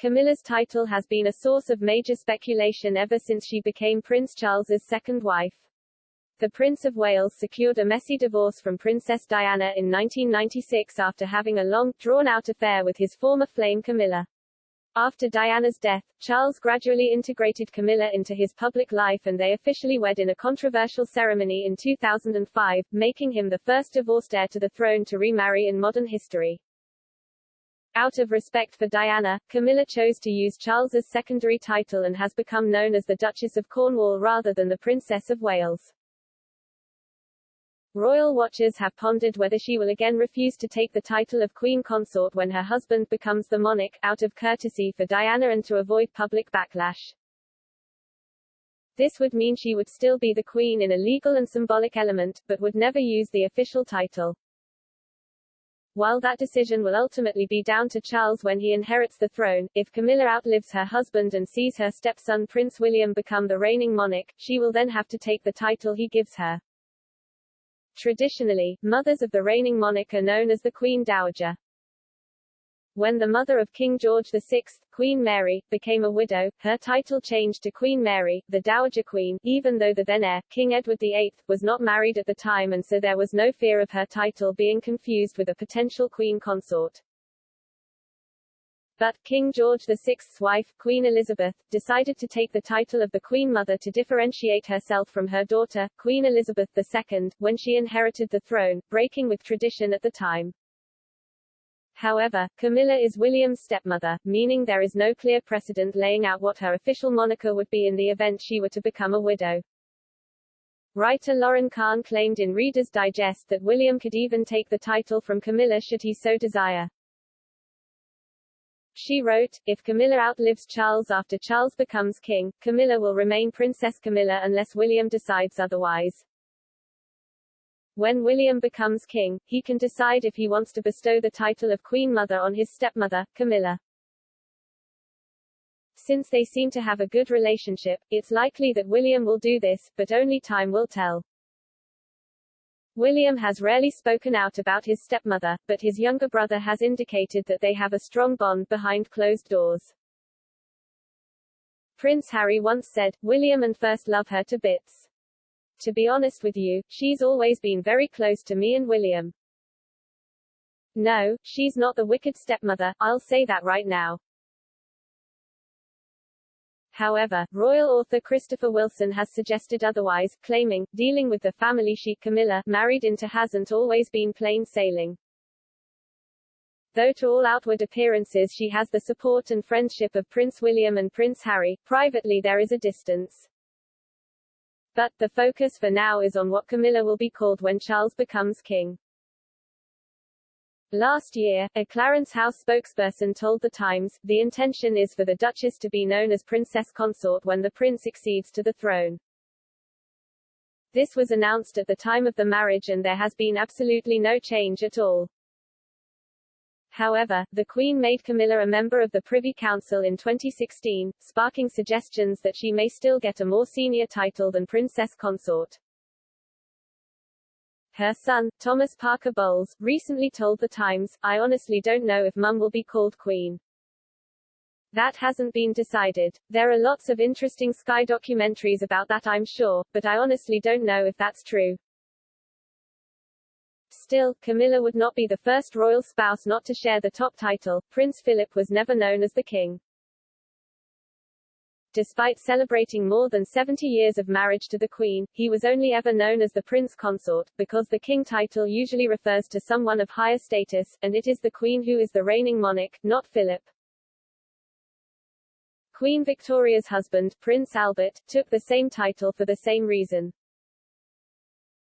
Camilla's title has been a source of major speculation ever since she became Prince Charles's second wife. The Prince of Wales secured a messy divorce from Princess Diana in 1996 after having a long, drawn-out affair with his former flame Camilla. After Diana's death, Charles gradually integrated Camilla into his public life and they officially wed in a controversial ceremony in 2005, making him the first divorced heir to the throne to remarry in modern history. Out of respect for Diana, Camilla chose to use Charles's secondary title and has become known as the Duchess of Cornwall rather than the Princess of Wales. Royal watchers have pondered whether she will again refuse to take the title of Queen Consort when her husband becomes the monarch, out of courtesy for Diana and to avoid public backlash. This would mean she would still be the Queen in a legal and symbolic element, but would never use the official title. While that decision will ultimately be down to Charles when he inherits the throne, if Camilla outlives her husband and sees her stepson Prince William become the reigning monarch, she will then have to take the title he gives her. Traditionally, mothers of the reigning monarch are known as the Queen Dowager. When the mother of King George VI, Queen Mary, became a widow, her title changed to Queen Mary, the Dowager Queen, even though the then heir, King Edward VIII, was not married at the time and so there was no fear of her title being confused with a potential queen consort. But, King George VI's wife, Queen Elizabeth, decided to take the title of the Queen Mother to differentiate herself from her daughter, Queen Elizabeth II, when she inherited the throne, breaking with tradition at the time. However, Camilla is William's stepmother, meaning there is no clear precedent laying out what her official moniker would be in the event she were to become a widow. Writer Lauren Kahn claimed in Reader's Digest that William could even take the title from Camilla should he so desire. She wrote, "If Camilla outlives Charles after Charles becomes king, Camilla will remain Princess Camilla unless William decides otherwise. When William becomes king, he can decide if he wants to bestow the title of Queen Mother on his stepmother, Camilla. Since they seem to have a good relationship, it's likely that William will do this, but only time will tell." William has rarely spoken out about his stepmother, but his younger brother has indicated that they have a strong bond behind closed doors. Prince Harry once said, "William and First love her to bits. To be honest with you, she's always been very close to me and William. No, she's not the wicked stepmother, I'll say that right now." However, royal author Christopher Wilson has suggested otherwise, claiming, "Dealing with the family she Camilla married into hasn't always been plain sailing. Though to all outward appearances she has the support and friendship of Prince William and Prince Harry, privately there is a distance. But, the focus for now is on what Camilla will be called when Charles becomes king." Last year, a Clarence House spokesperson told The Times, "The intention is for the Duchess to be known as Princess Consort when the prince accedes to the throne." This was announced at the time of the marriage and there has been absolutely no change at all. However, the Queen made Camilla a member of the Privy Council in 2016, sparking suggestions that she may still get a more senior title than Princess Consort. Her son, Thomas Parker Bowles, recently told The Times, "I honestly don't know if Mum will be called Queen. That hasn't been decided. There are lots of interesting Sky documentaries about that I'm sure, but I honestly don't know if that's true." Still, Camilla would not be the first royal spouse not to share the top title. Prince Philip was never known as the king. Despite celebrating more than 70 years of marriage to the Queen, he was only ever known as the Prince Consort, because the king title usually refers to someone of higher status, and it is the Queen who is the reigning monarch, not Philip. Queen Victoria's husband, Prince Albert, took the same title for the same reason.